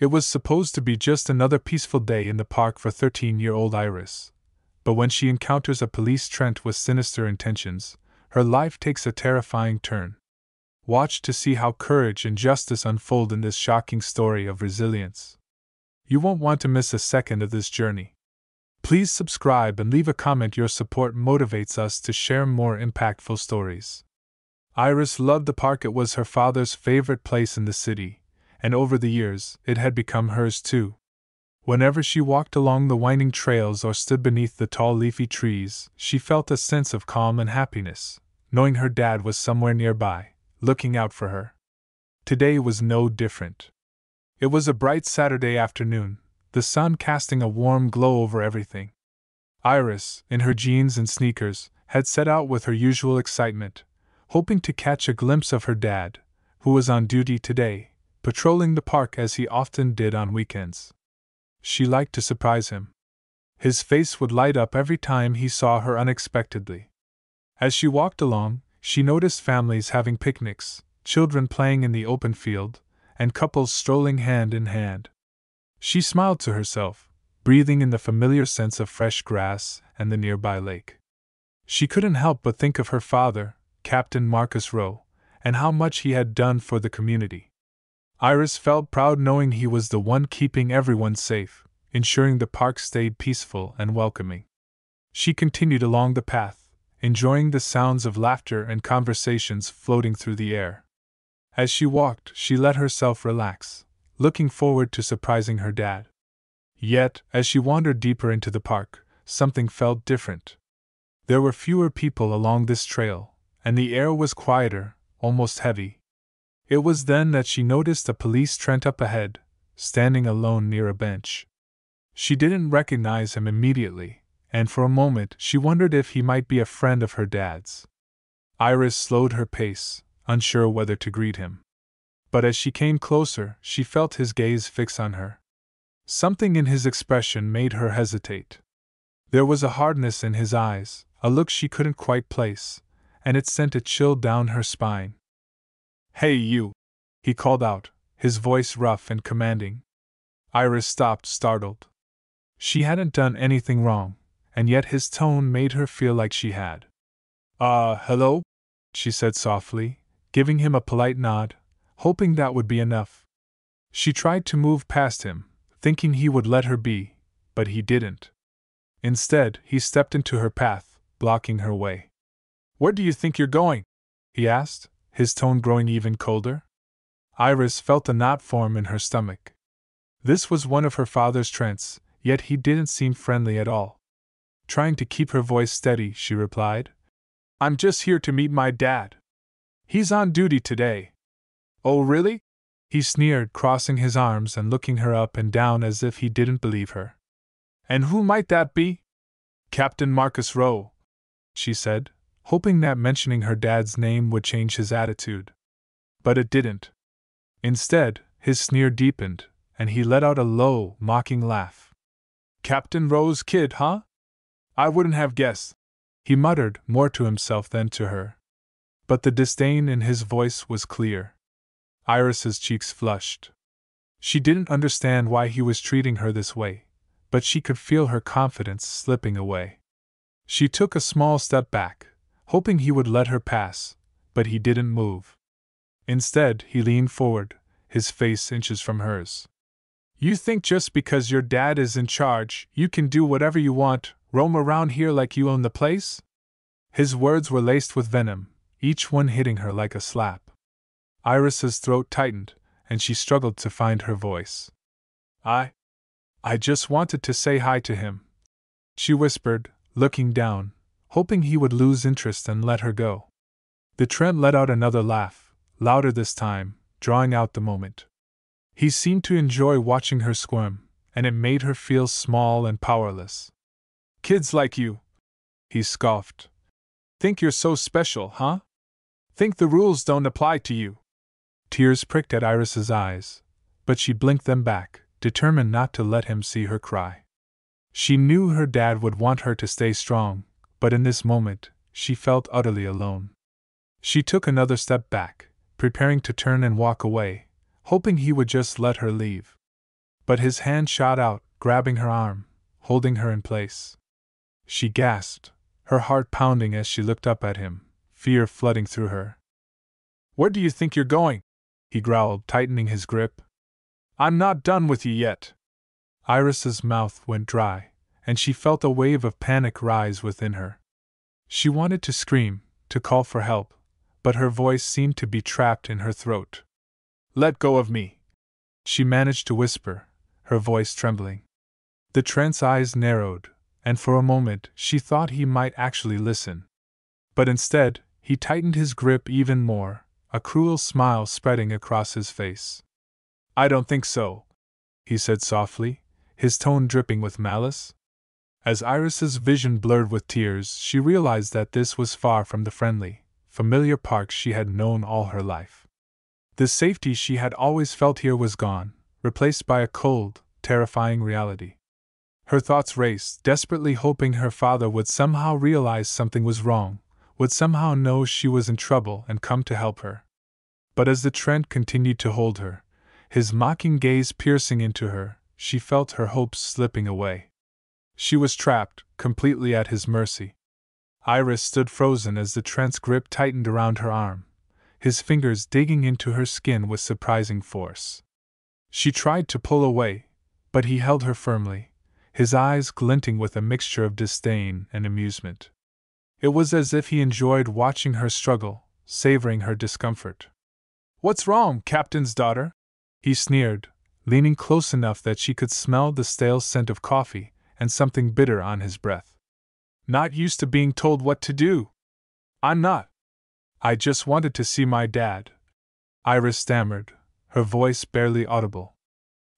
It was supposed to be just another peaceful day in the park for 13-year-old Iris. But when she encounters a police Trent with sinister intentions, her life takes a terrifying turn. Watch to see how courage and justice unfold in this shocking story of resilience. You won't want to miss a second of this journey. Please subscribe and leave a comment. Your support motivates us to share more impactful stories. Iris loved the park. It was her father's favorite place in the city, and over the years, it had become hers too. Whenever she walked along the winding trails or stood beneath the tall leafy trees, she felt a sense of calm and happiness, knowing her dad was somewhere nearby, looking out for her. Today was no different. It was a bright Saturday afternoon, the sun casting a warm glow over everything. Iris, in her jeans and sneakers, had set out with her usual excitement, hoping to catch a glimpse of her dad, who was on duty today, patrolling the park as he often did on weekends. She liked to surprise him. His face would light up every time he saw her unexpectedly. As she walked along, she noticed families having picnics, children playing in the open field, and couples strolling hand in hand. She smiled to herself, breathing in the familiar sense of fresh grass and the nearby lake. She couldn't help but think of her father, Captain Marcus Rowe, and how much he had done for the community. Iris felt proud knowing he was the one keeping everyone safe, ensuring the park stayed peaceful and welcoming. She continued along the path, enjoying the sounds of laughter and conversations floating through the air. As she walked, she let herself relax, looking forward to surprising her dad. Yet, as she wandered deeper into the park, something felt different. There were fewer people along this trail, and the air was quieter, almost heavy. It was then that she noticed a police Trent up ahead, standing alone near a bench. She didn't recognize him immediately, and for a moment she wondered if he might be a friend of her dad's. Iris slowed her pace, unsure whether to greet him. But as she came closer, she felt his gaze fix on her. Something in his expression made her hesitate. There was a hardness in his eyes, a look she couldn't quite place, and it sent a chill down her spine. "Hey you!" he called out, his voice rough and commanding. Iris stopped, startled. She hadn't done anything wrong, and yet his tone made her feel like she had. Hello?" she said softly, giving him a polite nod, hoping that would be enough. She tried to move past him, thinking he would let her be, but he didn't. Instead, he stepped into her path, blocking her way. "Where do you think you're going?" he asked, his tone growing even colder. Iris felt a knot form in her stomach. This was one of her father's Trents, yet he didn't seem friendly at all. Trying to keep her voice steady, she replied, "I'm just here to meet my dad. He's on duty today." "Oh, really?" he sneered, crossing his arms and looking her up and down as if he didn't believe her. "And who might that be?" "Captain Marcus Rowe," she said, hoping that mentioning her dad's name would change his attitude. But it didn't. Instead, his sneer deepened, and he let out a low, mocking laugh. "Captain Rowe's kid, huh? I wouldn't have guessed," he muttered, more to himself than to her. But the disdain in his voice was clear. Iris's cheeks flushed. She didn't understand why he was treating her this way, but she could feel her confidence slipping away. She took a small step back, hoping he would let her pass, but he didn't move. Instead, he leaned forward, his face inches from hers. "You think just because your dad is in charge, you can do whatever you want, roam around here like you own the place?" His words were laced with venom, each one hitting her like a slap. Iris's throat tightened, and she struggled to find her voice. I just wanted to say hi to him," she whispered, looking down, hoping he would lose interest and let her go. The Trent let out another laugh, louder this time, drawing out the moment. He seemed to enjoy watching her squirm, and it made her feel small and powerless. "Kids like you," he scoffed. "Think you're so special, huh? Think the rules don't apply to you." Tears pricked at Iris's eyes, but she blinked them back, determined not to let him see her cry. She knew her dad would want her to stay strong, but in this moment, she felt utterly alone. She took another step back, preparing to turn and walk away, hoping he would just let her leave. But his hand shot out, grabbing her arm, holding her in place. She gasped, her heart pounding as she looked up at him, fear flooding through her. "Where do you think you're going?" he growled, tightening his grip. "I'm not done with you yet." Iris's mouth went dry, and she felt a wave of panic rise within her. She wanted to scream, to call for help, but her voice seemed to be trapped in her throat. "Let go of me," she managed to whisper, her voice trembling. The Trent's eyes narrowed, and for a moment she thought he might actually listen. But instead, he tightened his grip even more, a cruel smile spreading across his face. "I don't think so," he said softly, his tone dripping with malice. As Iris's vision blurred with tears, she realized that this was far from the friendly, familiar park she had known all her life. The safety she had always felt here was gone, replaced by a cold, terrifying reality. Her thoughts raced, desperately hoping her father would somehow realize something was wrong, would somehow know she was in trouble and come to help her. But as the Trent continued to hold her, his mocking gaze piercing into her, she felt her hopes slipping away. She was trapped, completely at his mercy. Iris stood frozen as the Trent's grip tightened around her arm, his fingers digging into her skin with surprising force. She tried to pull away, but he held her firmly, his eyes glinting with a mixture of disdain and amusement. It was as if he enjoyed watching her struggle, savoring her discomfort. "What's wrong, Captain's daughter?" he sneered, leaning close enough that she could smell the stale scent of coffee and something bitter on his breath. "Not used to being told what to do." "I'm not. I just wanted to see my dad," Iris stammered, her voice barely audible.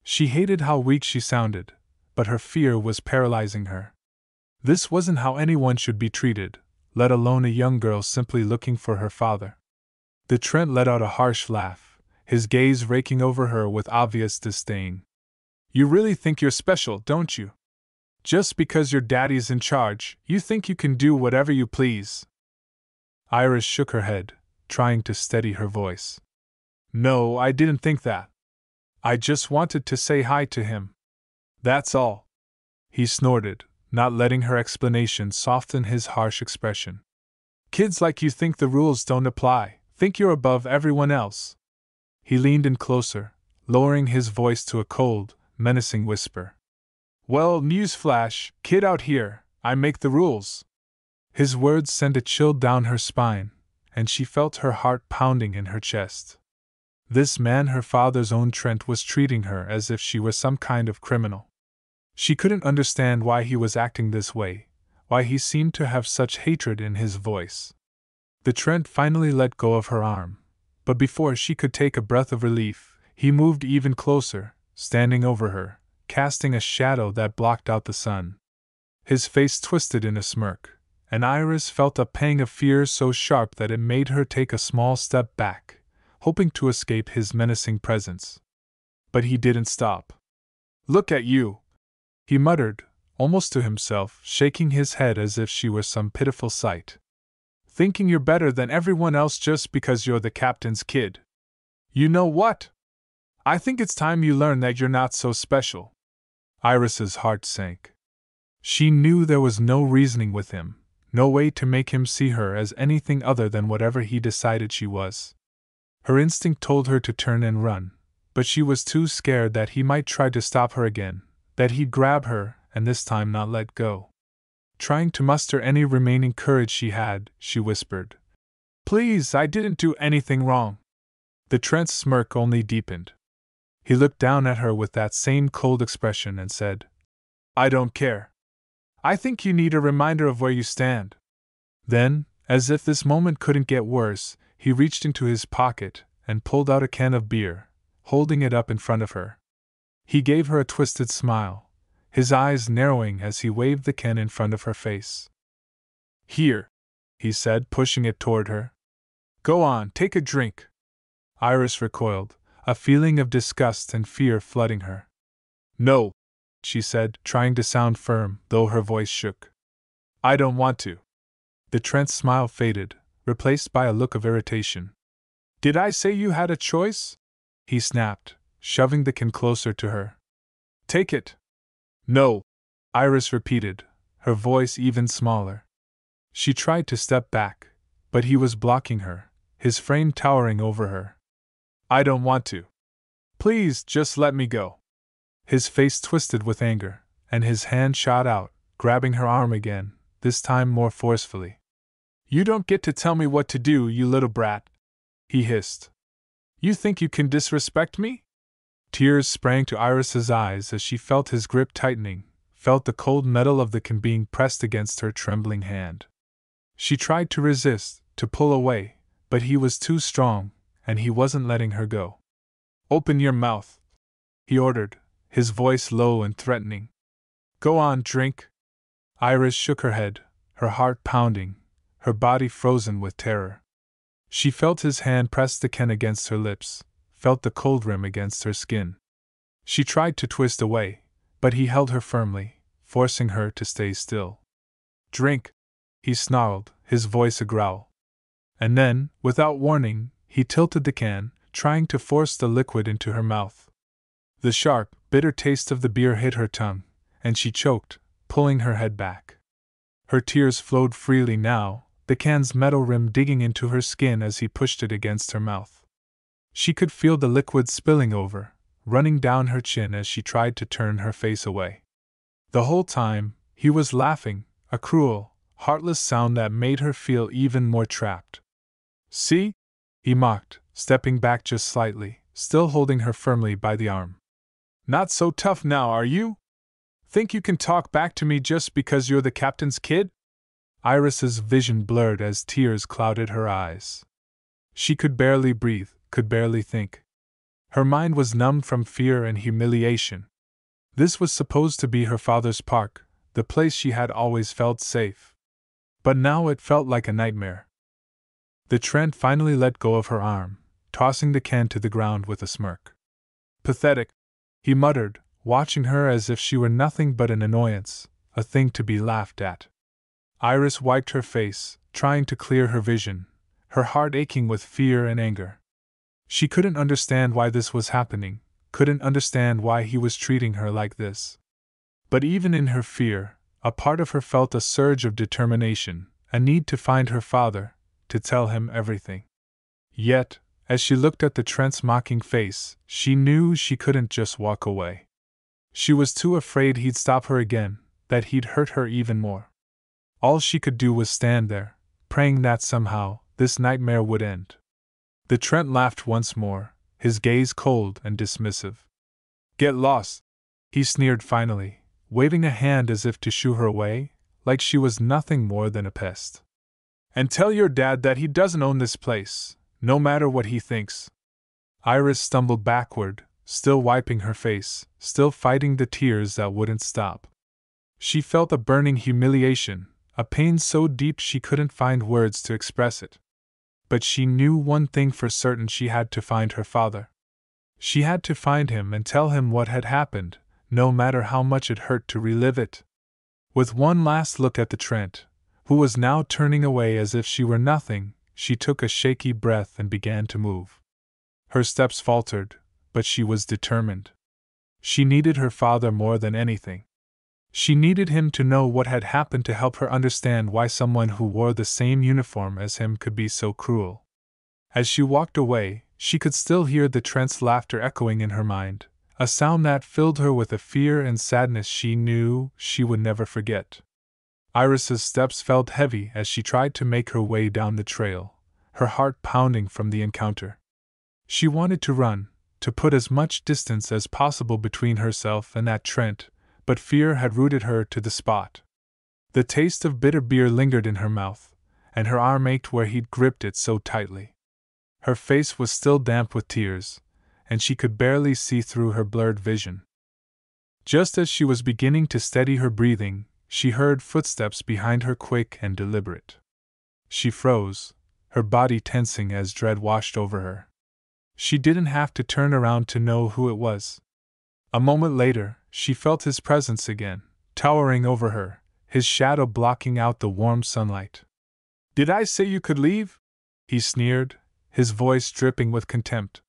She hated how weak she sounded, but her fear was paralyzing her. This wasn't how anyone should be treated, let alone a young girl simply looking for her father. The Trent let out a harsh laugh, his gaze raking over her with obvious disdain. "You really think you're special, don't you? Just because your daddy's in charge, you think you can do whatever you please?" Iris shook her head, trying to steady her voice. "No, I didn't think that. I just wanted to say hi to him. That's all." He snorted, not letting her explanation soften his harsh expression. "Kids like you think the rules don't apply, think you're above everyone else." He leaned in closer, lowering his voice to a cold, menacing whisper. "Well, newsflash, kid out here, I make the rules." His words sent a chill down her spine, and she felt her heart pounding in her chest. This man, her father's own Trent, was treating her as if she were some kind of criminal. She couldn't understand why he was acting this way, why he seemed to have such hatred in his voice. The Trent finally let go of her arm, but before she could take a breath of relief, he moved even closer, standing over her, casting a shadow that blocked out the sun. His face twisted in a smirk, and Iris felt a pang of fear so sharp that it made her take a small step back, hoping to escape his menacing presence. But he didn't stop. "Look at you," he muttered, almost to himself, shaking his head as if she were some pitiful sight. "Thinking you're better than everyone else just because you're the captain's kid. You know what? I think it's time you learn that you're not so special." Iris's heart sank. She knew there was no reasoning with him, no way to make him see her as anything other than whatever he decided she was. Her instinct told her to turn and run, but she was too scared that he might try to stop her again, that he'd grab her and this time not let go. Trying to muster any remaining courage she had, she whispered, "Please, I didn't do anything wrong." The Trent's smirk only deepened. He looked down at her with that same cold expression and said, "I don't care. I think you need a reminder of where you stand." Then, as if this moment couldn't get worse, he reached into his pocket and pulled out a can of beer, holding it up in front of her. He gave her a twisted smile, his eyes narrowing as he waved the can in front of her face. "Here," he said, pushing it toward her. "Go on, take a drink." Iris recoiled, a feeling of disgust and fear flooding her. "No," she said, trying to sound firm, though her voice shook. "I don't want to." The Trent's smile faded, replaced by a look of irritation. "Did I say you had a choice?" he snapped, shoving the can closer to her. Take it. No, Iris repeated, her voice even smaller. She tried to step back, but he was blocking her, his frame towering over her. I don't want to. Please, just let me go. His face twisted with anger, and his hand shot out, grabbing her arm again, this time more forcefully. You don't get to tell me what to do, you little brat, he hissed. You think you can disrespect me? Tears sprang to Iris's eyes as she felt his grip tightening, felt the cold metal of the can being pressed against her trembling hand. She tried to resist, to pull away, but he was too strong, and he wasn't letting her go. Open your mouth, he ordered, his voice low and threatening. Go on, drink. Iris shook her head, her heart pounding, her body frozen with terror. She felt his hand press the can against her lips, felt the cold rim against her skin. She tried to twist away, but he held her firmly, forcing her to stay still. Drink, he snarled, his voice a growl. And then, without warning, he tilted the can, trying to force the liquid into her mouth. The sharp, bitter taste of the beer hit her tongue, and she choked, pulling her head back. Her tears flowed freely now, the can's metal rim digging into her skin as he pushed it against her mouth. She could feel the liquid spilling over, running down her chin as she tried to turn her face away. The whole time, he was laughing, a cruel, heartless sound that made her feel even more trapped. See? He mocked, stepping back just slightly, still holding her firmly by the arm. Not so tough now, are you? Think you can talk back to me just because you're the captain's kid? Iris's vision blurred as tears clouded her eyes. She could barely breathe, could barely think. Her mind was numbed from fear and humiliation. This was supposed to be her father's park, the place she had always felt safe. But now it felt like a nightmare. The Trent finally let go of her arm, tossing the can to the ground with a smirk. Pathetic, he muttered, watching her as if she were nothing but an annoyance, a thing to be laughed at. Iris wiped her face, trying to clear her vision, her heart aching with fear and anger. She couldn't understand why this was happening, couldn't understand why he was treating her like this. But even in her fear, a part of her felt a surge of determination, a need to find her father, to tell him everything. Yet, as she looked at the Trent's mocking face, she knew she couldn't just walk away. She was too afraid he'd stop her again, that he'd hurt her even more. All she could do was stand there, praying that somehow, this nightmare would end. The Trent laughed once more, his gaze cold and dismissive. Get lost, he sneered finally, waving a hand as if to shoo her away, like she was nothing more than a pest. And tell your dad that he doesn't own this place, no matter what he thinks. Iris stumbled backward, still wiping her face, still fighting the tears that wouldn't stop. She felt a burning humiliation, a pain so deep she couldn't find words to express it. But she knew one thing for certain: she had to find her father. She had to find him and tell him what had happened, no matter how much it hurt to relive it. With one last look at the Trent, who was now turning away as if she were nothing, she took a shaky breath and began to move. Her steps faltered, but she was determined. She needed her father more than anything. She needed him to know what had happened, to help her understand why someone who wore the same uniform as him could be so cruel. As she walked away, she could still hear the Trent's laughter echoing in her mind, a sound that filled her with a fear and sadness she knew she would never forget. Iris's steps felt heavy as she tried to make her way down the trail, her heart pounding from the encounter. She wanted to run, to put as much distance as possible between herself and that Trent, but fear had rooted her to the spot. The taste of bitter beer lingered in her mouth, and her arm ached where he'd gripped it so tightly. Her face was still damp with tears, and she could barely see through her blurred vision. Just as she was beginning to steady her breathing, she heard footsteps behind her, quick and deliberate. She froze, her body tensing as dread washed over her. She didn't have to turn around to know who it was. A moment later, she felt his presence again, towering over her, his shadow blocking out the warm sunlight. "Did I say you could leave?" he sneered, his voice dripping with contempt.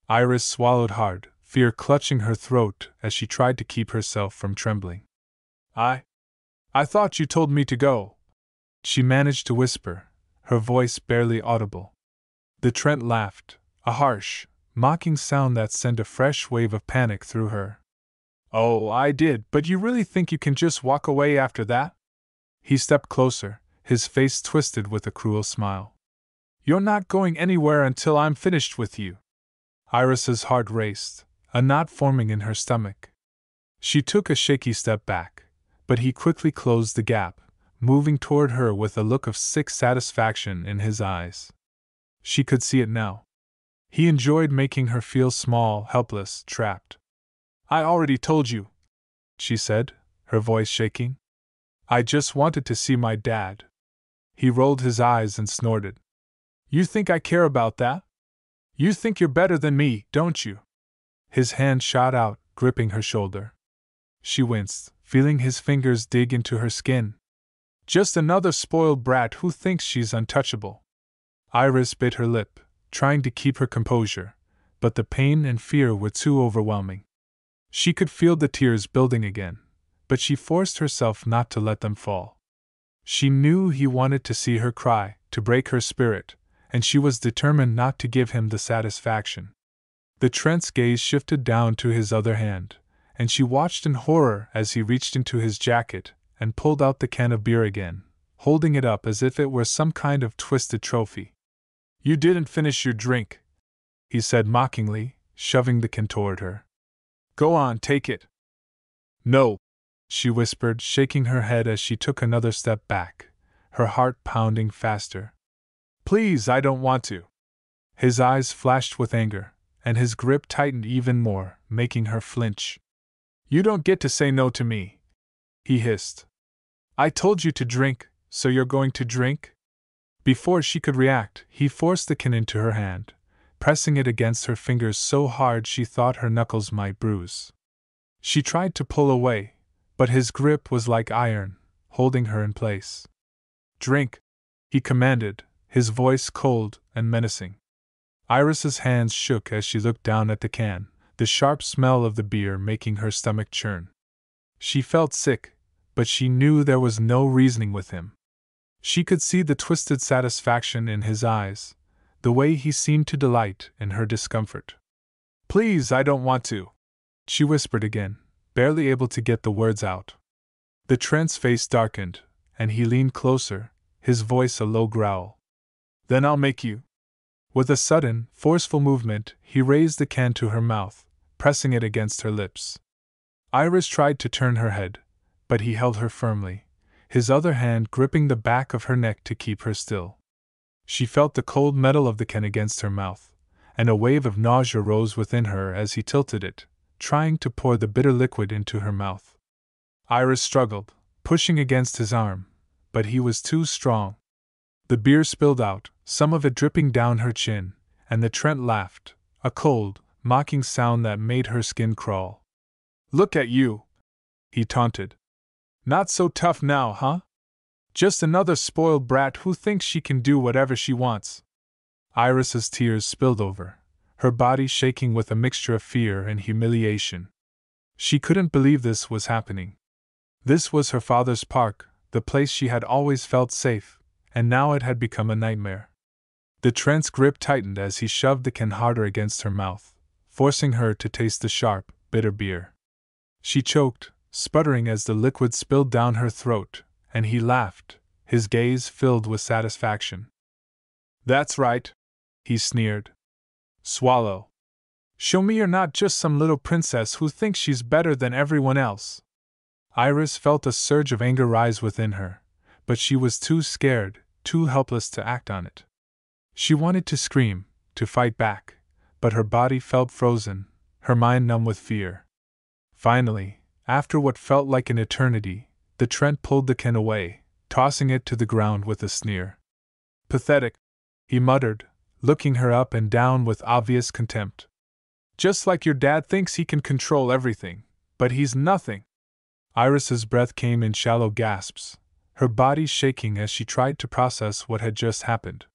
Iris swallowed hard, fear clutching her throat as she tried to keep herself from trembling. I thought you told me to go," she managed to whisper, her voice barely audible. The Trent laughed, a harsh, mocking sound that sent a fresh wave of panic through her. "Oh, I did, but you really think you can just walk away after that?" He stepped closer, his face twisted with a cruel smile. "You're not going anywhere until I'm finished with you." Iris's heart raced, a knot forming in her stomach. She took a shaky step back, but he quickly closed the gap, moving toward her with a look of sick satisfaction in his eyes. She could see it now. He enjoyed making her feel small, helpless, trapped. "I already told you," she said, her voice shaking. "I just wanted to see my dad." He rolled his eyes and snorted. "You think I care about that? You think you're better than me, don't you?" His hand shot out, gripping her shoulder. She winced, feeling his fingers dig into her skin. "Just another spoiled brat who thinks she's untouchable." Iris bit her lip, trying to keep her composure, but the pain and fear were too overwhelming. She could feel the tears building again, but she forced herself not to let them fall. She knew he wanted to see her cry, to break her spirit, and she was determined not to give him the satisfaction. The Trent's gaze shifted down to his other hand, and she watched in horror as he reached into his jacket and pulled out the can of beer again, holding it up as if it were some kind of twisted trophy. "You didn't finish your drink," he said mockingly, shoving the can toward her. "Go on, take it." "No," she whispered, shaking her head as she took another step back, her heart pounding faster. "Please, I don't want to." His eyes flashed with anger, and his grip tightened even more, making her flinch. "You don't get to say no to me," he hissed. "I told you to drink, so you're going to drink?" Before she could react, he forced the can into her hand, pressing it against her fingers so hard she thought her knuckles might bruise. She tried to pull away, but his grip was like iron, holding her in place. "Drink," he commanded, his voice cold and menacing. Iris's hands shook as she looked down at the can, the sharp smell of the beer making her stomach churn. She felt sick, but she knew there was no reasoning with him. She could see the twisted satisfaction in his eyes, the way he seemed to delight in her discomfort. "Please, I don't want to," she whispered again, barely able to get the words out. The Trent's face darkened, and he leaned closer, his voice a low growl. "Then I'll make you." With a sudden, forceful movement, he raised the can to her mouth, pressing it against her lips. Iris tried to turn her head, but he held her firmly, his other hand gripping the back of her neck to keep her still. She felt the cold metal of the can against her mouth, and a wave of nausea rose within her as he tilted it, trying to pour the bitter liquid into her mouth. Iris struggled, pushing against his arm, but he was too strong. The beer spilled out, some of it dripping down her chin, and the Trent laughed, a cold, mocking sound that made her skin crawl. "Look at you," he taunted. "Not so tough now, huh? Just another spoiled brat who thinks she can do whatever she wants." Iris's tears spilled over, her body shaking with a mixture of fear and humiliation. She couldn't believe this was happening. This was her father's park, the place she had always felt safe, and now it had become a nightmare. The Trent's grip tightened as he shoved the can harder against her mouth, forcing her to taste the sharp, bitter beer. She choked, sputtering as the liquid spilled down her throat, and he laughed, his gaze filled with satisfaction. "That's right," he sneered. "Swallow. Show me you're not just some little princess who thinks she's better than everyone else." Iris felt a surge of anger rise within her, but she was too scared, too helpless to act on it. She wanted to scream, to fight back, but her body felt frozen, her mind numb with fear. Finally, after what felt like an eternity, the Trent pulled the can away, tossing it to the ground with a sneer. "Pathetic," he muttered, looking her up and down with obvious contempt. "Just like your dad thinks he can control everything, but he's nothing." Iris's breath came in shallow gasps, her body shaking as she tried to process what had just happened.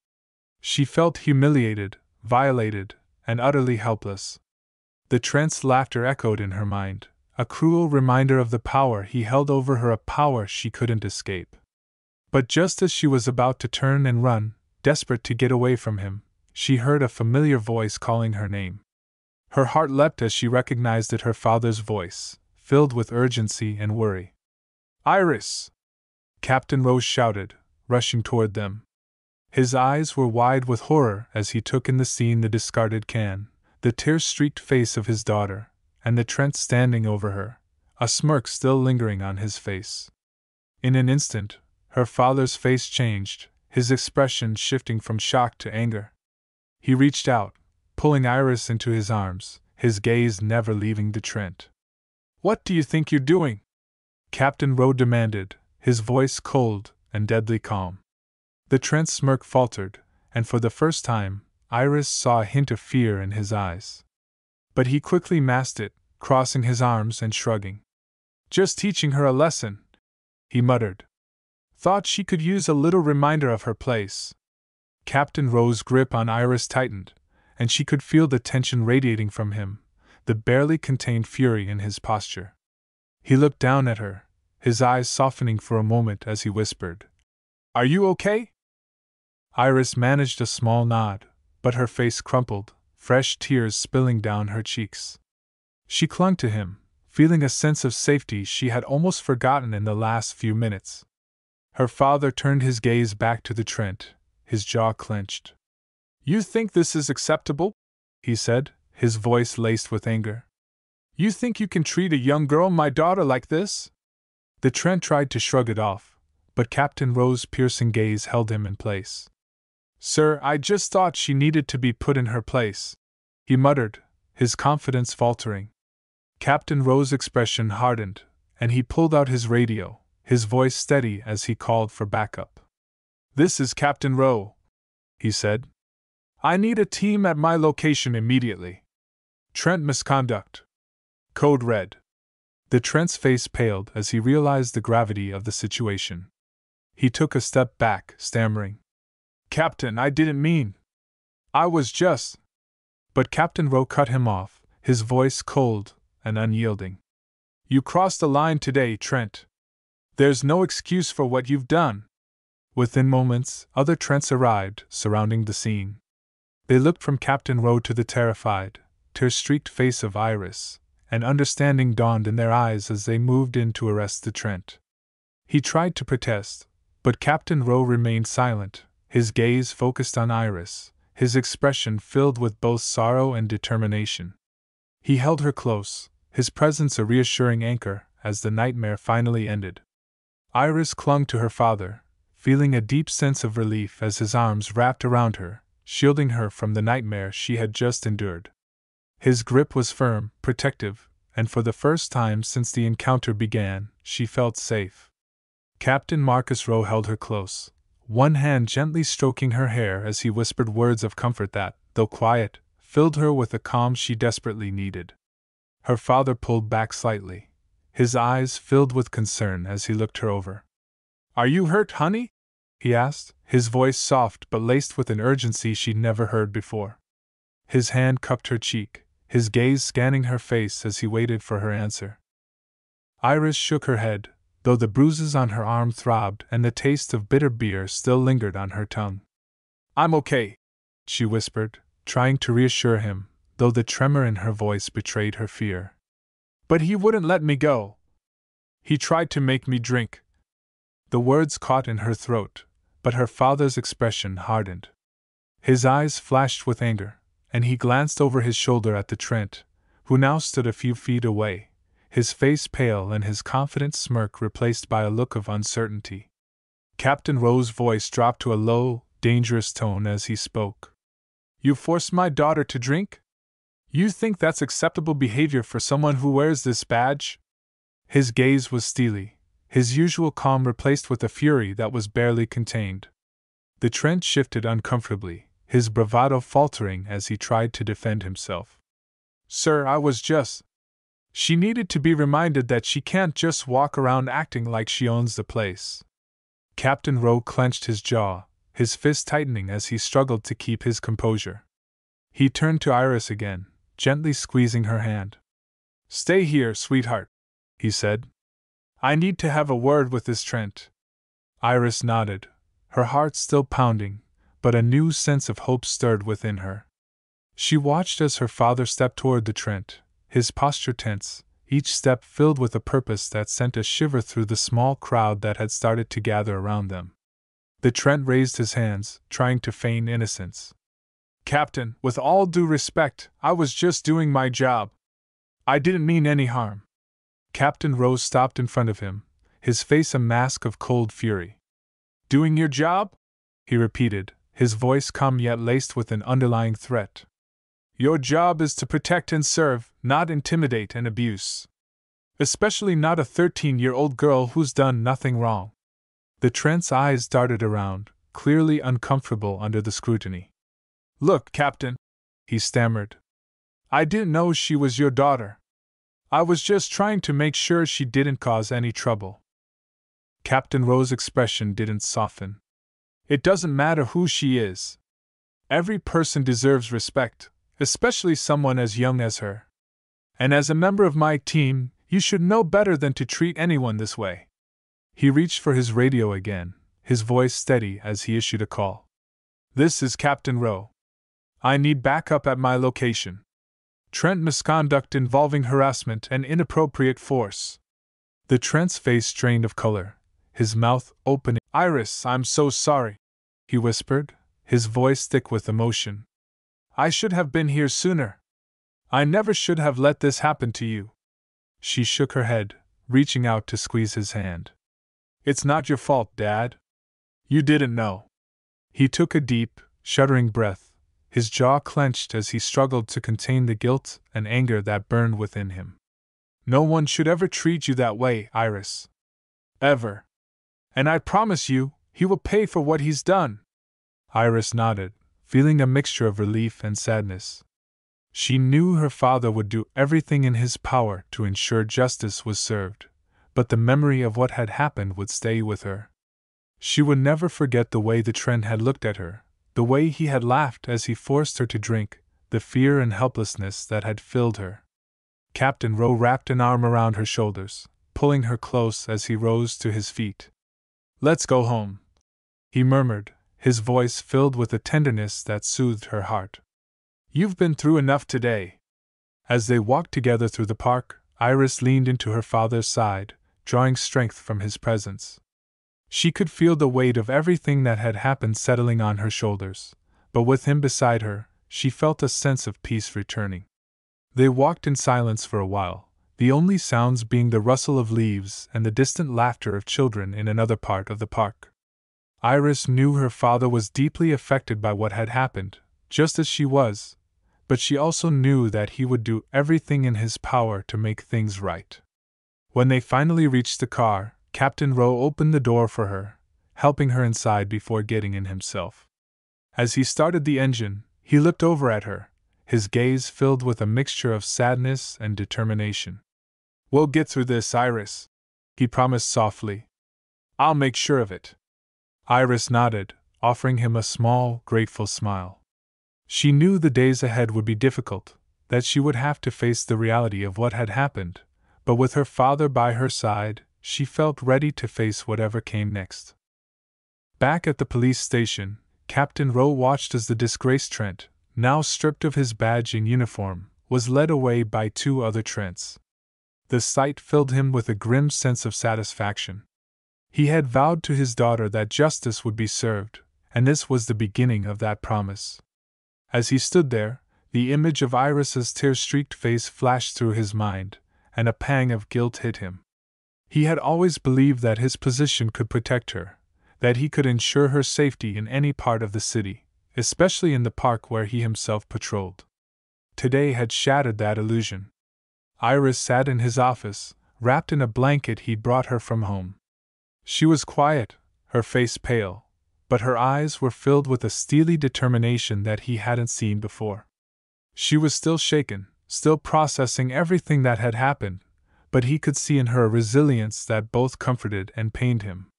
She felt humiliated, violated, and utterly helpless. The Trent's laughter echoed in her mind, a cruel reminder of the power he held over her, a power she couldn't escape. But just as she was about to turn and run, desperate to get away from him, she heard a familiar voice calling her name. Her heart leapt as she recognized it, her father's voice, filled with urgency and worry. "Iris!" Captain Rose shouted, rushing toward them. His eyes were wide with horror as he took in the scene: the discarded can, the tear-streaked face of his daughter, and the Trent standing over her, a smirk still lingering on his face. In an instant, her father's face changed, his expression shifting from shock to anger. He reached out, pulling Iris into his arms, his gaze never leaving the Trent. "What do you think you're doing?" Captain Rowe demanded, his voice cold and deadly calm. The Trent's smirk faltered, and for the first time, Iris saw a hint of fear in his eyes. But he quickly masked it, crossing his arms and shrugging. "Just teaching her a lesson," he muttered. "Thought she could use a little reminder of her place." Captain Rowe's grip on Iris tightened, and she could feel the tension radiating from him, the barely contained fury in his posture. He looked down at her, his eyes softening for a moment as he whispered, "Are you okay?" Iris managed a small nod, but her face crumpled, fresh tears spilling down her cheeks. She clung to him, feeling a sense of safety she had almost forgotten in the last few minutes. Her father turned his gaze back to the Trent, his jaw clenched. "You think this is acceptable?" he said, his voice laced with anger. "You think you can treat a young girl, my daughter, like this?" The Trent tried to shrug it off, but Captain Rowe's piercing gaze held him in place. "Sir, I just thought she needed to be put in her place," he muttered, his confidence faltering. Captain Rowe's expression hardened, and he pulled out his radio, his voice steady as he called for backup. "This is Captain Rowe," he said. "I need a team at my location immediately. Trent misconduct. Code red." The Trent's face paled as he realized the gravity of the situation. He took a step back, stammering, "Captain, I didn't mean. I was just—" But Captain Rowe cut him off, his voice cold and unyielding. "You crossed the line today, Trent. There's no excuse for what you've done." Within moments, other Trents arrived, surrounding the scene. They looked from Captain Rowe to the terrified, tear-streaked face of Iris, and understanding dawned in their eyes as they moved in to arrest the Trent. He tried to protest, but Captain Rowe remained silent, his gaze focused on Iris, his expression filled with both sorrow and determination. He held her close, his presence a reassuring anchor, as the nightmare finally ended. Iris clung to her father, feeling a deep sense of relief as his arms wrapped around her, shielding her from the nightmare she had just endured. His grip was firm, protective, and for the first time since the encounter began, she felt safe. Captain Marcus Rowe held her close, one hand gently stroking her hair as he whispered words of comfort that, though quiet, filled her with the calm she desperately needed. Her father pulled back slightly, his eyes filled with concern as he looked her over. "Are you hurt, honey?" he asked, his voice soft but laced with an urgency she'd never heard before. His hand cupped her cheek, his gaze scanning her face as he waited for her answer. Iris shook her head, though the bruises on her arm throbbed and the taste of bitter beer still lingered on her tongue. "I'm okay," she whispered, trying to reassure him, though the tremor in her voice betrayed her fear. "But he wouldn't let me go. He tried to make me drink." The words caught in her throat, but her father's expression hardened. His eyes flashed with anger, and he glanced over his shoulder at the Trent, who now stood a few feet away, his face pale and his confident smirk replaced by a look of uncertainty. Captain Rowe's voice dropped to a low, dangerous tone as he spoke. "You forced my daughter to drink? You think that's acceptable behavior for someone who wears this badge?" His gaze was steely, his usual calm replaced with a fury that was barely contained. The Trent shifted uncomfortably, his bravado faltering as he tried to defend himself. "Sir, I was just—" She needed to be reminded that she can't just walk around acting like she owns the place. Captain Rowe clenched his jaw, his fist tightening as he struggled to keep his composure. He turned to Iris again, gently squeezing her hand. "Stay here, sweetheart," he said. "I need to have a word with this Trent." Iris nodded, her heart still pounding, but a new sense of hope stirred within her. She watched as her father stepped toward the Trent, his posture tense, each step filled with a purpose that sent a shiver through the small crowd that had started to gather around them. The Trent raised his hands, trying to feign innocence. "Captain, with all due respect, I was just doing my job. I didn't mean any harm." Captain Rose stopped in front of him, his face a mask of cold fury. "Doing your job?" he repeated, his voice calm yet laced with an underlying threat. "Your job is to protect and serve, not intimidate and abuse. Especially not a 13-year-old girl who's done nothing wrong." The Trent's eyes darted around, clearly uncomfortable under the scrutiny. "Look, Captain," he stammered. "I didn't know she was your daughter. I was just trying to make sure she didn't cause any trouble." Captain Rose's expression didn't soften. "It doesn't matter who she is. Every person deserves respect, especially someone as young as her. And as a member of my team, you should know better than to treat anyone this way." He reached for his radio again, his voice steady as he issued a call. "This is Captain Rowe. I need backup at my location. Trent misconduct involving harassment and inappropriate force." The Trent's face strained of color, his mouth open. "Iris, I'm so sorry," he whispered, his voice thick with emotion. "I should have been here sooner. I never should have let this happen to you." She shook her head, reaching out to squeeze his hand. "It's not your fault, Dad. You didn't know." He took a deep, shuddering breath, his jaw clenched as he struggled to contain the guilt and anger that burned within him. "No one should ever treat you that way, Iris. Ever. And I promise you, he will pay for what he's done." Iris nodded, feeling a mixture of relief and sadness. She knew her father would do everything in his power to ensure justice was served, but the memory of what had happened would stay with her. She would never forget the way the Trent had looked at her, the way he had laughed as he forced her to drink, the fear and helplessness that had filled her. Captain Rowe wrapped an arm around her shoulders, pulling her close as he rose to his feet. "Let's go home," he murmured, his voice filled with a tenderness that soothed her heart. "You've been through enough today." As they walked together through the park, Iris leaned into her father's side, drawing strength from his presence. She could feel the weight of everything that had happened settling on her shoulders, but with him beside her, she felt a sense of peace returning. They walked in silence for a while, the only sounds being the rustle of leaves and the distant laughter of children in another part of the park. Iris knew her father was deeply affected by what had happened, just as she was, but she also knew that he would do everything in his power to make things right. When they finally reached the car, Captain Rowe opened the door for her, helping her inside before getting in himself. As he started the engine, he looked over at her, his gaze filled with a mixture of sadness and determination. "We'll get through this, Iris," he promised softly. "I'll make sure of it." Iris nodded, offering him a small, grateful smile. She knew the days ahead would be difficult, that she would have to face the reality of what had happened, but with her father by her side, she felt ready to face whatever came next. Back at the police station, Captain Rowe watched as the disgraced Trent, now stripped of his badge and uniform, was led away by two other Trents. The sight filled him with a grim sense of satisfaction. He had vowed to his daughter that justice would be served, and this was the beginning of that promise. As he stood there, the image of Iris's tear-streaked face flashed through his mind, and a pang of guilt hit him. He had always believed that his position could protect her, that he could ensure her safety in any part of the city, especially in the park where he himself patrolled. Today had shattered that illusion. Iris sat in his office, wrapped in a blanket he'd brought her from home. She was quiet, her face pale, but her eyes were filled with a steely determination that he hadn't seen before. She was still shaken, still processing everything that had happened, but he could see in her a resilience that both comforted and pained him.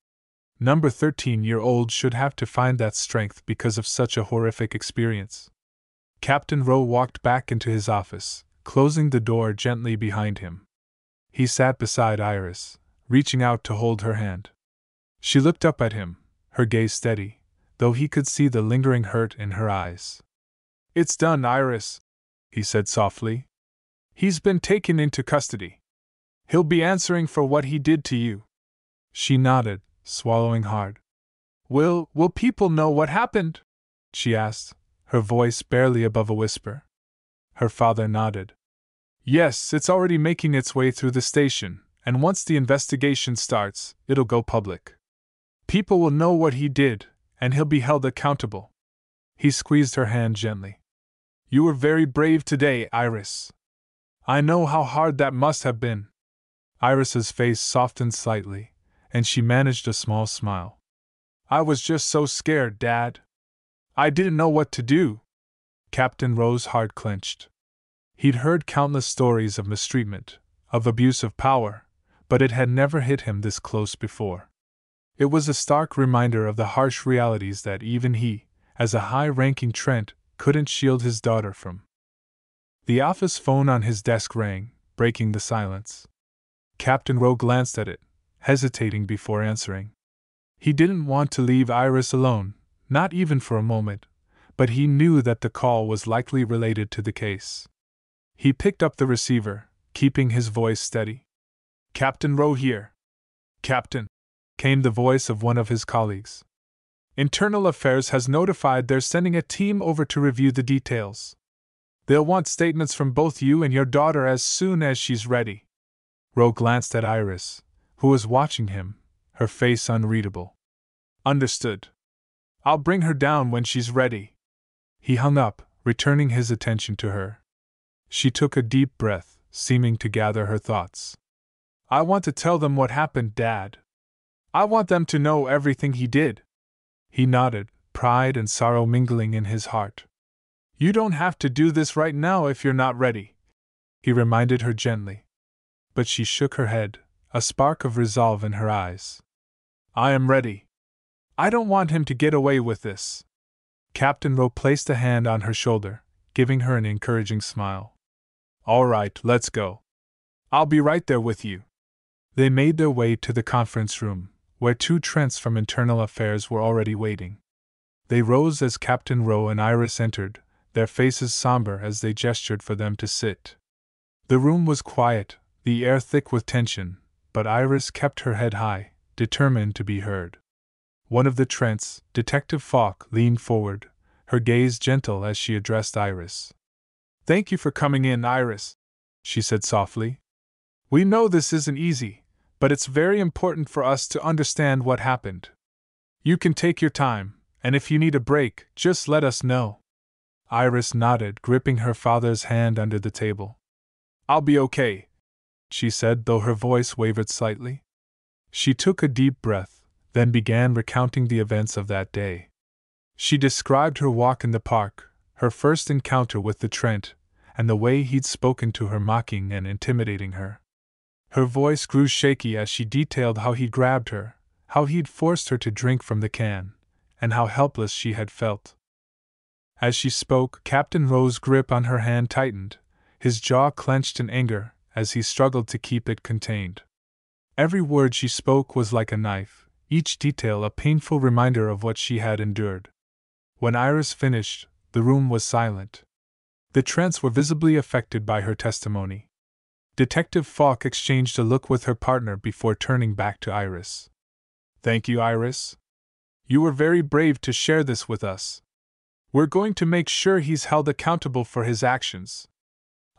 Number 13-year-old should have to find that strength because of such a horrific experience. Captain Rowe walked back into his office, closing the door gently behind him. He sat beside Iris, reaching out to hold her hand. She looked up at him, her gaze steady, though he could see the lingering hurt in her eyes. "It's done, Iris," he said softly. "He's been taken into custody. He'll be answering for what he did to you." She nodded, swallowing hard. Will people know what happened?" she asked, her voice barely above a whisper. Her father nodded. "Yes, it's already making its way through the station, and once the investigation starts, it'll go public. People will know what he did, and he'll be held accountable." He squeezed her hand gently. "You were very brave today, Iris. I know how hard that must have been." Iris's face softened slightly, and she managed a small smile. "I was just so scared, Dad. I didn't know what to do." Captain Rowe's heart clenched. He'd heard countless stories of mistreatment, of abuse of power, but it had never hit him this close before. It was a stark reminder of the harsh realities that even he, as a high-ranking Trent, couldn't shield his daughter from. The office phone on his desk rang, breaking the silence. Captain Rowe glanced at it, hesitating before answering. He didn't want to leave Iris alone, not even for a moment, but he knew that the call was likely related to the case. He picked up the receiver, keeping his voice steady. "Captain Rowe here." "Captain," came the voice of one of his colleagues. "Internal Affairs has notified they're sending a team over to review the details. They'll want statements from both you and your daughter as soon as she's ready." Rowe glanced at Iris, who was watching him, her face unreadable. "Understood. I'll bring her down when she's ready." He hung up, returning his attention to her. She took a deep breath, seeming to gather her thoughts. "I want to tell them what happened, Dad. I want them to know everything he did." He nodded, pride and sorrow mingling in his heart. "You don't have to do this right now if you're not ready," he reminded her gently. But she shook her head, a spark of resolve in her eyes. "I am ready. I don't want him to get away with this." Captain Rowe placed a hand on her shoulder, giving her an encouraging smile. "All right, let's go. I'll be right there with you." They made their way to the conference room, where two Trents from Internal Affairs were already waiting. They rose as Captain Rowe and Iris entered, their faces somber as they gestured for them to sit. The room was quiet, the air thick with tension, but Iris kept her head high, determined to be heard. One of the Trents, Detective Falk, leaned forward, her gaze gentle as she addressed Iris. "Thank you for coming in, Iris," she said softly. "We know this isn't easy, but it's very important for us to understand what happened. You can take your time, and if you need a break, just let us know." Iris nodded, gripping her father's hand under the table. "I'll be okay," she said, though her voice wavered slightly. She took a deep breath, then began recounting the events of that day. She described her walk in the park, her first encounter with the Trent, and the way he'd spoken to her, mocking and intimidating her. Her voice grew shaky as she detailed how he'd grabbed her, how he'd forced her to drink from the can, and how helpless she had felt. As she spoke, Captain Rowe's grip on her hand tightened, his jaw clenched in anger as he struggled to keep it contained. Every word she spoke was like a knife, each detail a painful reminder of what she had endured. When Iris finished, the room was silent. The Trents were visibly affected by her testimony. Detective Falk exchanged a look with her partner before turning back to Iris. "Thank you, Iris. You were very brave to share this with us. We're going to make sure he's held accountable for his actions."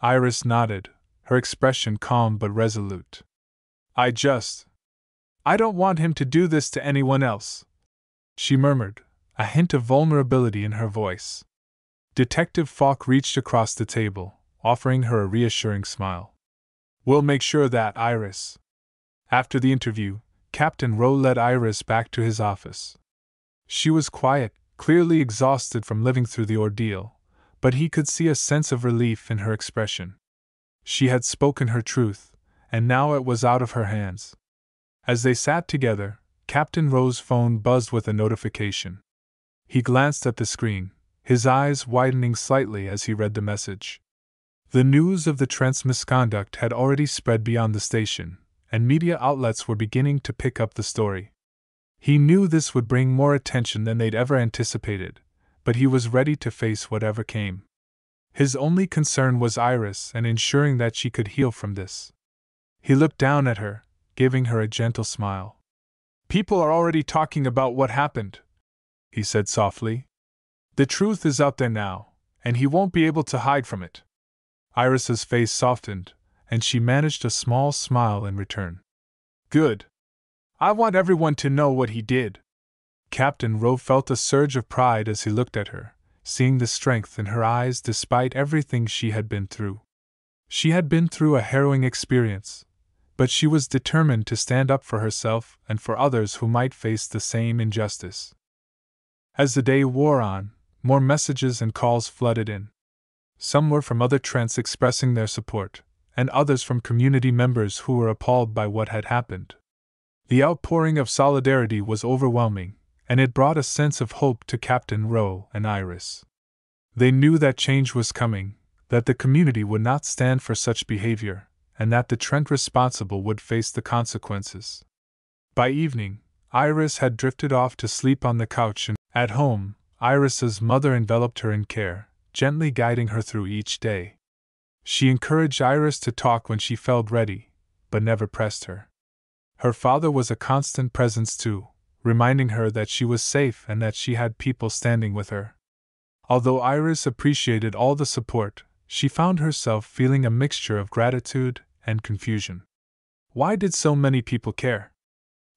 Iris nodded, her expression calm but resolute. I don't want him to do this to anyone else," she murmured, a hint of vulnerability in her voice. Detective Falk reached across the table, offering her a reassuring smile. "We'll make sure that, Iris." After the interview, Captain Rowe led Iris back to his office. She was quiet, clearly exhausted from living through the ordeal, but he could see a sense of relief in her expression. She had spoken her truth, and now it was out of her hands. As they sat together, Captain Rowe's phone buzzed with a notification. He glanced at the screen, his eyes widening slightly as he read the message. The news of the Trent's misconduct had already spread beyond the station, and media outlets were beginning to pick up the story. He knew this would bring more attention than they'd ever anticipated, but he was ready to face whatever came. His only concern was Iris and ensuring that she could heal from this. He looked down at her, giving her a gentle smile. "People are already talking about what happened," he said softly. "The truth is out there now, and he won't be able to hide from it." Iris's face softened, and she managed a small smile in return. "Good. I want everyone to know what he did." Captain Rowe felt a surge of pride as he looked at her, seeing the strength in her eyes despite everything she had been through. She had been through a harrowing experience, but she was determined to stand up for herself and for others who might face the same injustice. As the day wore on, more messages and calls flooded in. Some were from other Trents expressing their support, and others from community members who were appalled by what had happened. The outpouring of solidarity was overwhelming, and it brought a sense of hope to Captain Rowe and Iris. They knew that change was coming, that the community would not stand for such behavior, and that the Trent responsible would face the consequences. By evening, Iris had drifted off to sleep on the couch, and at home, Iris's mother enveloped her in care, gently guiding her through each day. She encouraged Iris to talk when she felt ready, but never pressed her. Her father was a constant presence too, reminding her that she was safe and that she had people standing with her. Although Iris appreciated all the support, she found herself feeling a mixture of gratitude and confusion. Why did so many people care?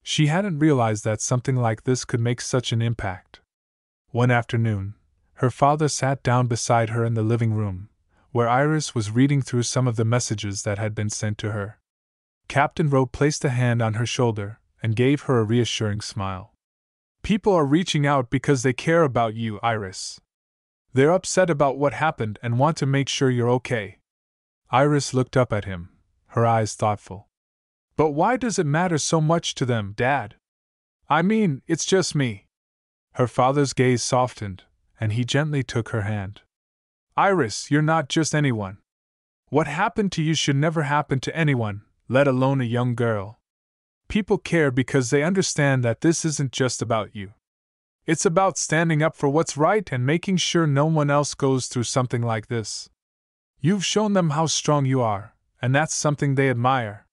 She hadn't realized that something like this could make such an impact. One afternoon, her father sat down beside her in the living room, where Iris was reading through some of the messages that had been sent to her. Captain Rowe placed a hand on her shoulder and gave her a reassuring smile. "People are reaching out because they care about you, Iris. They're upset about what happened and want to make sure you're okay." Iris looked up at him, her eyes thoughtful. "But why does it matter so much to them, Dad? I mean, it's just me." Her father's gaze softened, and he gently took her hand. "Iris, you're not just anyone. What happened to you should never happen to anyone, let alone a young girl. People care because they understand that this isn't just about you. It's about standing up for what's right and making sure no one else goes through something like this. You've shown them how strong you are, and that's something they admire."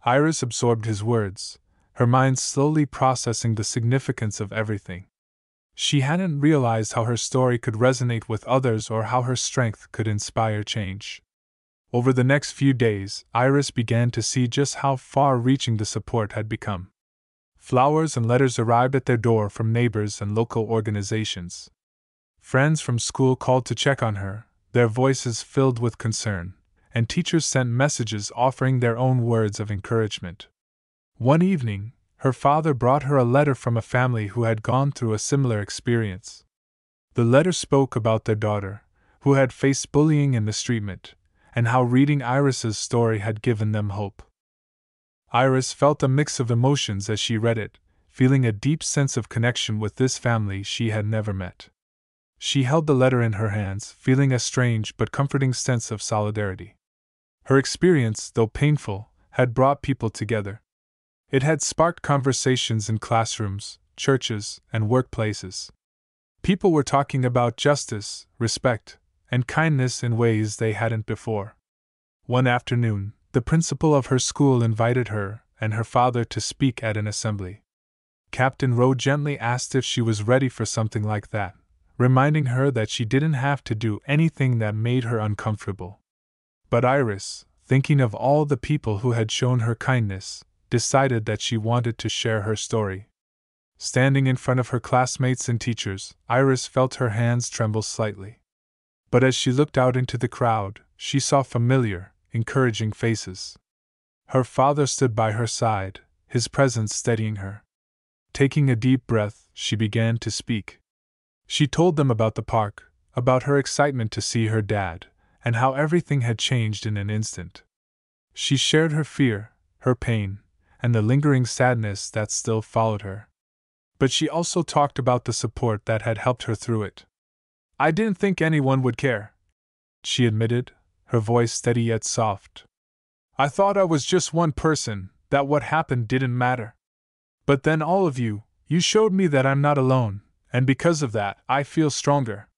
Iris absorbed his words, her mind slowly processing the significance of everything. She hadn't realized how her story could resonate with others or how her strength could inspire change. Over the next few days, Iris began to see just how far-reaching the support had become. Flowers and letters arrived at their door from neighbors and local organizations. Friends from school called to check on her, their voices filled with concern, and teachers sent messages offering their own words of encouragement. One evening, her father brought her a letter from a family who had gone through a similar experience. The letter spoke about their daughter, who had faced bullying and mistreatment, and how reading Iris's story had given them hope. Iris felt a mix of emotions as she read it, feeling a deep sense of connection with this family she had never met. She held the letter in her hands, feeling a strange but comforting sense of solidarity. Her experience, though painful, had brought people together. It had sparked conversations in classrooms, churches, and workplaces. People were talking about justice, respect, and kindness in ways they hadn't before. One afternoon, the principal of her school invited her and her father to speak at an assembly. Captain Rowe gently asked if she was ready for something like that, reminding her that she didn't have to do anything that made her uncomfortable. But Iris, thinking of all the people who had shown her kindness, decided that she wanted to share her story. Standing in front of her classmates and teachers, Iris felt her hands tremble slightly. But as she looked out into the crowd, she saw familiar, encouraging faces. Her father stood by her side, his presence steadying her. Taking a deep breath, she began to speak. She told them about the park, about her excitement to see her dad, and how everything had changed in an instant. She shared her fear, her pain, and the lingering sadness that still followed her. But she also talked about the support that had helped her through it. I didn't think anyone would care, she admitted, her voice steady yet soft. I thought I was just one person, that what happened didn't matter. But then all of you showed me that I'm not alone, and because of that, I feel stronger.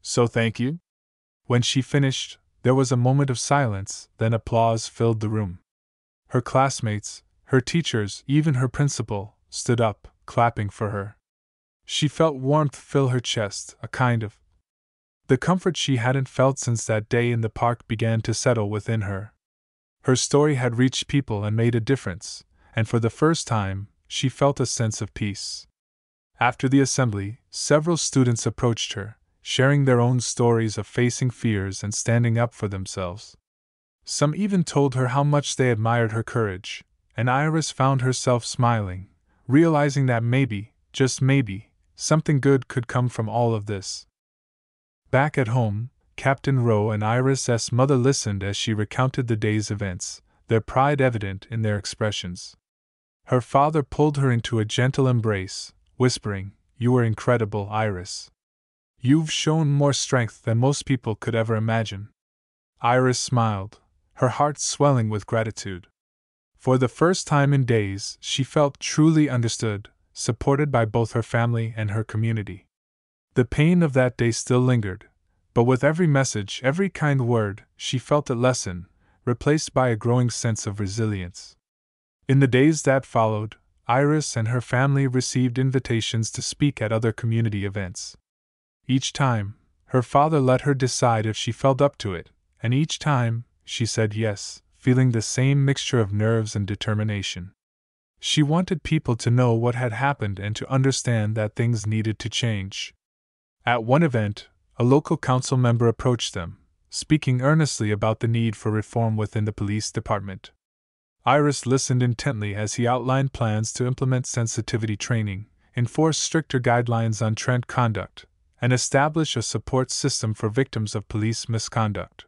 So thank you. When she finished, there was a moment of silence, then applause filled the room. Her classmates, her teachers, even her principal, stood up, clapping for her. She felt warmth fill her chest, a kind of the comfort she hadn't felt since that day in the park began to settle within her. Her story had reached people and made a difference, and for the first time, she felt a sense of peace. After the assembly, several students approached her, sharing their own stories of facing fears and standing up for themselves. Some even told her how much they admired her courage, and Iris found herself smiling, realizing that maybe, just maybe, something good could come from all of this. Back at home, Captain Rowe and Iris' mother listened as she recounted the day's events, their pride evident in their expressions. Her father pulled her into a gentle embrace, whispering, "You were incredible, Iris. You've shown more strength than most people could ever imagine." Iris smiled, her heart swelling with gratitude. For the first time in days, she felt truly understood, supported by both her family and her community. The pain of that day still lingered, but with every message, every kind word, she felt it lessen, replaced by a growing sense of resilience. In the days that followed, Iris and her family received invitations to speak at other community events. Each time, her father let her decide if she felt up to it, and each time, she said yes, feeling the same mixture of nerves and determination. She wanted people to know what had happened and to understand that things needed to change. At one event, a local council member approached them, speaking earnestly about the need for reform within the police department. Iris listened intently as he outlined plans to implement sensitivity training, enforce stricter guidelines on Trent conduct, and establish a support system for victims of police misconduct.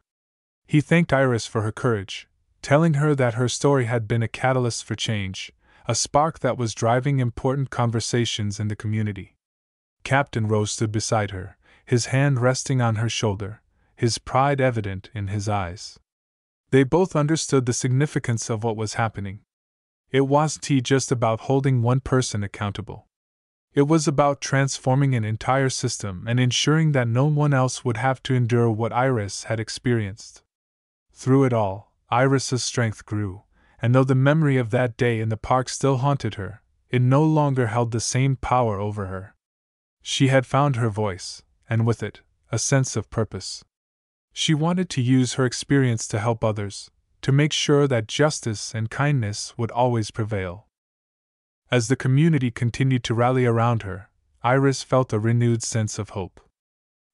He thanked Iris for her courage, telling her that her story had been a catalyst for change, a spark that was driving important conversations in the community. Captain Rowe stood beside her, his hand resting on her shoulder, his pride evident in his eyes. They both understood the significance of what was happening. It wasn't just about holding one person accountable. It was about transforming an entire system and ensuring that no one else would have to endure what Iris had experienced. Through it all, Iris's strength grew, and though the memory of that day in the park still haunted her, it no longer held the same power over her. She had found her voice, and with it, a sense of purpose. She wanted to use her experience to help others, to make sure that justice and kindness would always prevail. As the community continued to rally around her, Iris felt a renewed sense of hope.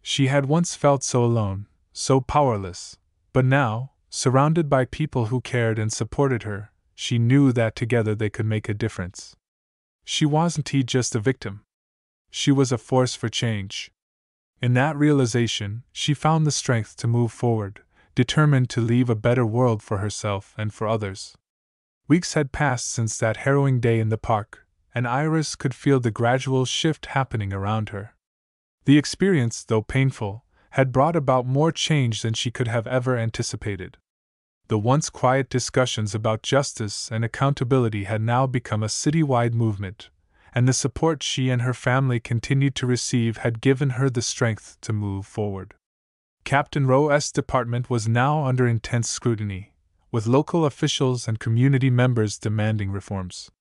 She had once felt so alone, so powerless, but now, surrounded by people who cared and supported her, she knew that together they could make a difference. She wasn't just a victim. She was a force for change. In that realization, she found the strength to move forward, determined to leave a better world for herself and for others. Weeks had passed since that harrowing day in the park, and Iris could feel the gradual shift happening around her. The experience, though painful, had brought about more change than she could have ever anticipated. The once quiet discussions about justice and accountability had now become a citywide movement, and the support she and her family continued to receive had given her the strength to move forward. Captain Rowe's department was now under intense scrutiny, with local officials and community members demanding reforms.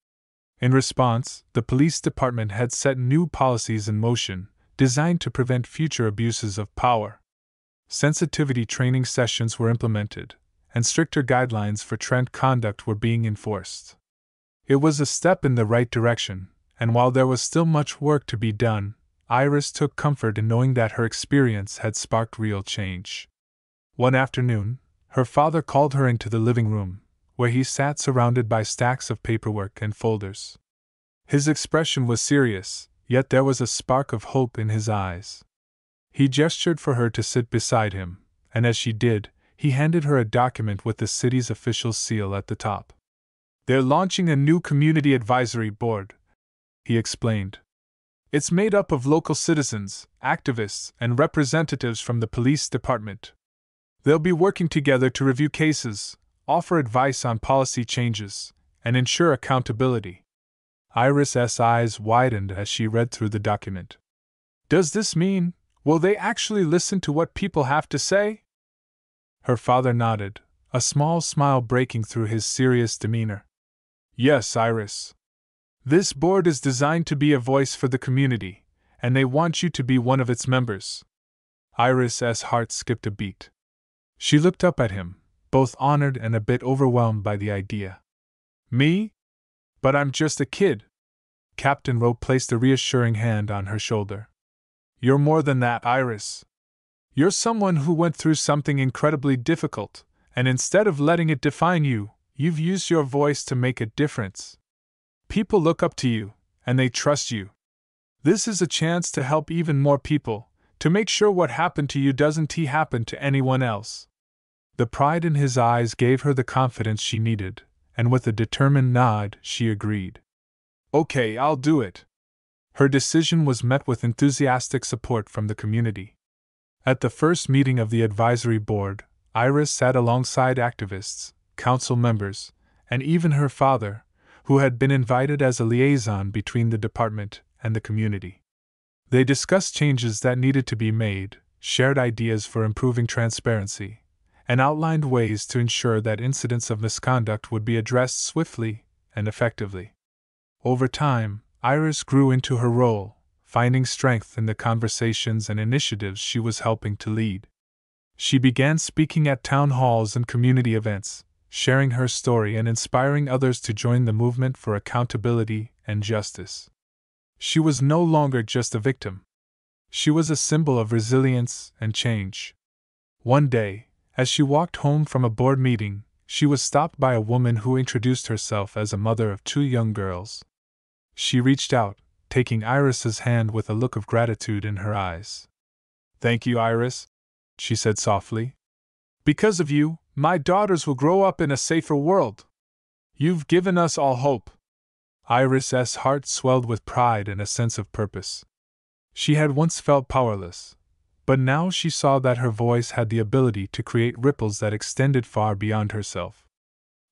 In response, the police department had set new policies in motion, designed to prevent future abuses of power. Sensitivity training sessions were implemented, and stricter guidelines for Trent conduct were being enforced. It was a step in the right direction, and while there was still much work to be done, Iris took comfort in knowing that her experience had sparked real change. One afternoon, her father called her into the living room, where he sat surrounded by stacks of paperwork and folders. His expression was serious, yet there was a spark of hope in his eyes. He gestured for her to sit beside him, and as she did, he handed her a document with the city's official seal at the top. "They're launching a new community advisory board," he explained. It's made up of local citizens, activists, and representatives from the police department. They'll be working together to review cases, offer advice on policy changes, and ensure accountability. Iris's eyes widened as she read through the document. Does this mean, will they actually listen to what people have to say? Her father nodded, a small smile breaking through his serious demeanor. Yes, Iris. This board is designed to be a voice for the community, and they want you to be one of its members. Iris's heart skipped a beat. She looked up at him, both honored and a bit overwhelmed by the idea. Me? But I'm just a kid. Captain Rowe placed a reassuring hand on her shoulder. You're more than that, Iris. You're someone who went through something incredibly difficult, and instead of letting it define you, you've used your voice to make a difference. People look up to you, and they trust you. This is a chance to help even more people, to make sure what happened to you doesn't happen to anyone else. The pride in his eyes gave her the confidence she needed, and with a determined nod, she agreed. Okay, I'll do it. Her decision was met with enthusiastic support from the community. At the first meeting of the advisory board, Iris sat alongside activists, council members, and even her father, who had been invited as a liaison between the department and the community. They discussed changes that needed to be made, shared ideas for improving transparency, and outlined ways to ensure that incidents of misconduct would be addressed swiftly and effectively. Over time, Iris grew into her role, finding strength in the conversations and initiatives she was helping to lead. She began speaking at town halls and community events, sharing her story and inspiring others to join the movement for accountability and justice. She was no longer just a victim. She was a symbol of resilience and change. One day, as she walked home from a board meeting, she was stopped by a woman who introduced herself as a mother of 2 young girls. She reached out, taking Iris's hand with a look of gratitude in her eyes. Thank you, Iris, she said softly. Because of you, my daughters will grow up in a safer world. You've given us all hope. Iris's heart swelled with pride and a sense of purpose. She had once felt powerless, but now she saw that her voice had the ability to create ripples that extended far beyond herself.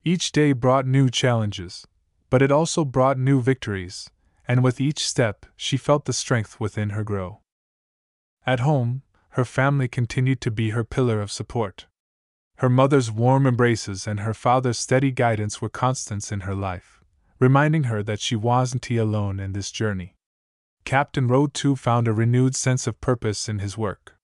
Each day brought new challenges, but it also brought new victories, and with each step she felt the strength within her grow. At home, her family continued to be her pillar of support. Her mother's warm embraces and her father's steady guidance were constants in her life, reminding her that she wasn't alone in this journey. Captain Rowe too found a renewed sense of purpose in his work.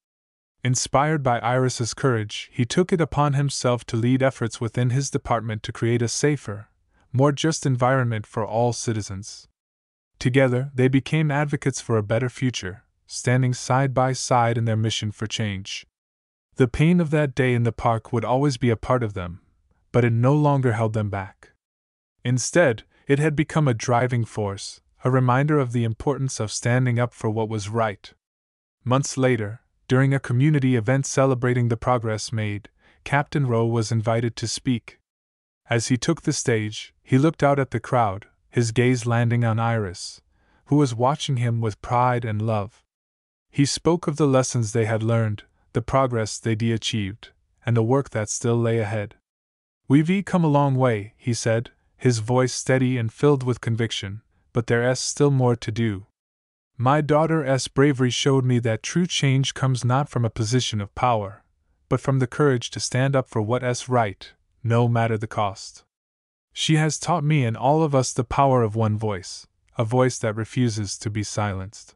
Inspired by Iris's courage, he took it upon himself to lead efforts within his department to create a safer, more just environment for all citizens. Together, they became advocates for a better future, standing side by side in their mission for change. The pain of that day in the park would always be a part of them, but it no longer held them back. Instead, it had become a driving force, a reminder of the importance of standing up for what was right. Months later, during a community event celebrating the progress made, Captain Rowe was invited to speak. As he took the stage, he looked out at the crowd, his gaze landing on Iris, who was watching him with pride and love. He spoke of the lessons they had learned, the progress they'd achieved, and the work that still lay ahead. We've come a long way, he said, his voice steady and filled with conviction, but there's still more to do. My daughter's bravery showed me that true change comes not from a position of power, but from the courage to stand up for what's right, no matter the cost. She has taught me and all of us the power of one voice, a voice that refuses to be silenced.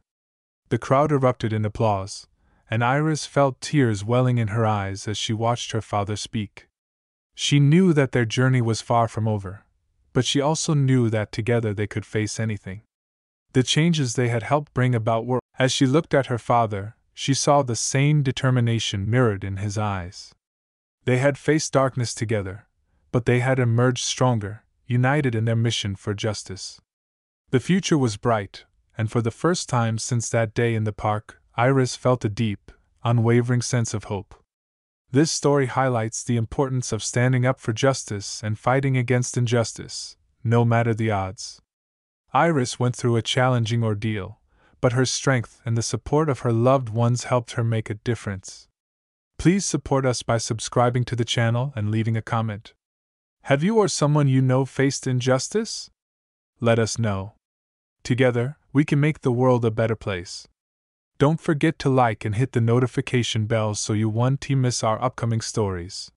The crowd erupted in applause, and Iris felt tears welling in her eyes as she watched her father speak. She knew that their journey was far from over, but she also knew that together they could face anything. The changes they had helped bring about were, as she looked at her father, she saw the same determination mirrored in his eyes. They had faced darkness together, but they had emerged stronger, united in their mission for justice. The future was bright, and for the first time since that day in the park, Iris felt a deep, unwavering sense of hope. This story highlights the importance of standing up for justice and fighting against injustice, no matter the odds. Iris went through a challenging ordeal, but her strength and the support of her loved ones helped her make a difference. Please support us by subscribing to the channel and leaving a comment. Have you or someone you know faced injustice? Let us know. Together, we can make the world a better place. Don't forget to like and hit the notification bell so you won't miss our upcoming stories.